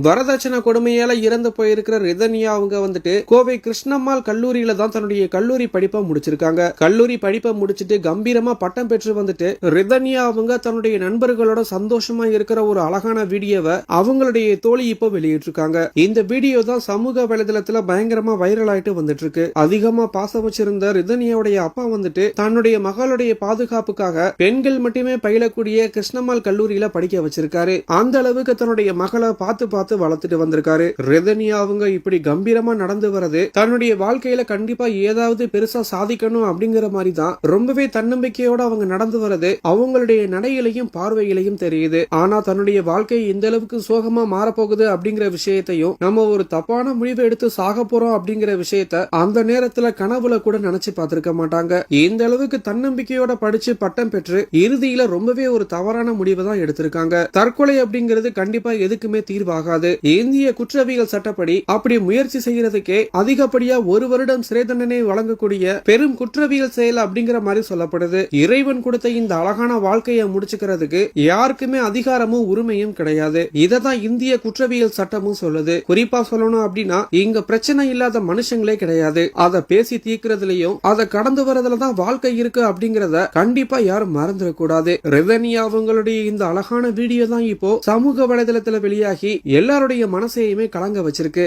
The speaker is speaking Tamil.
வரதட்சணை கொடுமையால இறந்து போயிருக்கிற ரிதன்யா அவங்க வந்துட்டு கோவை கிருஷ்ணம்மாள் கல்லூரியில தான் தன்னுடைய கல்லூரி படிப்பை முடிச்சிருக்காங்க. கல்லூரி படிப்பை முடிச்சிட்டு கம்பீரமா பட்டம் பெற்று வந்துட்டு ரிதன்யா அவங்க தன்னுடைய நண்பர்களோட சந்தோஷமா இருக்கிற ஒரு அழகான வீடியோவை அவங்களுடைய தோழி இப்போ வெளியிட்டிருக்காங்க. இந்த வீடியோ தான் சமூக வலைதளத்துல பயங்கரமா வைரல் ஆயிட்டு வந்துட்டு இருக்கு. அதிகமா பாசம் வச்சிருந்த ரிதன்யாவுடைய அப்பா வந்துட்டு தன்னுடைய மகளுடைய பாதுகாப்புக்காக பெண்கள் மட்டுமே பயிலக்கூடிய கிருஷ்ணம்மாள் கல்லூரியில படிக்க வச்சிருக்காரு. அந்த அளவுக்கு தன்னுடைய மகளை பார்த்து பார்த்து வளர்த்துட்டு வந்திருக்காரு. ரிதன்யா அவங்க இப்படி கம்பீரமா நடந்து வரது தன்னுடைய வாழ்க்கையில கண்டிப்பா ஏதாவது பெருசா சாதிக்கணும் அப்படிங்கிற மாதிரி தான் ரொம்பவே தன்னம்பிக்கையோட அவங்க நடந்து வரது அவங்களுடைய நடையிலையும் பார்வையிலையும் தெரியுது. ஆனா தன்னுடைய வாழ்க்கை இந்த அளவுக்கு சோகமா மாறப்போகுது அப்படிங்கிற விஷயத்தையும் நம்ம ஒரு தப்பான முடிவை எடுத்து சாக போறோம் அப்படிங்கிற விஷயத்த அந்த நேரத்துல கனவுல கூட நினைச்சு பார்த்திருக்க மாட்டாங்க. இந்த அளவுக்கு தன்னம்பிக்கையோட படிச்சு பட்டம் பெற்று இறுதியில ரொம்பவே ஒரு தவறான முடிவை தான் எடுத்திருக்காங்க. தற்கொலை அப்படிங்கிறது கண்டிப்பா எதுக்குமே தீர்வாகாது. இந்திய குற்றவியல் சட்டப்படி அப்படி முயற்சி செய்யறதுக்கே அதிகப்படியா 1 வருடம் சிறை தண்டனை வழங்கக்கூடிய பெரும் குற்றவியல் செயல் அப்படிங்கிற மாதிரி சொல்லப்படுது. இறைவன் கொடுத்த இந்த அழகான வாழ்க்கையை முடிச்சுக்கிறதுக்கு யாருக்குமே அதிகாரமும் உரிமையும் கிடையாது. இததான் இந்திய குற்றவியல் சட்டமும் சொல்லுது. குறிப்பா சொல்லணும் அப்படின்னா இங்க பிரச்சனை இல்லாத மனுஷங்களே கிடையாது. அதை பேசி தீர்க்கிறதுலயும் அதை கடந்து வரதுலதான் வாழ்க்கை இருக்கு அப்படிங்கறத கண்டிப்பா யாரும் மறந்துடக்கூடாது. ரிதன்யா அவங்களுடைய இந்த அழகான வீடியோ தான் இப்போ சமூக வலைதளத்துல வெளியாகி எல்லாருடைய மனசையுமே கலங்க வச்சிருக்கு.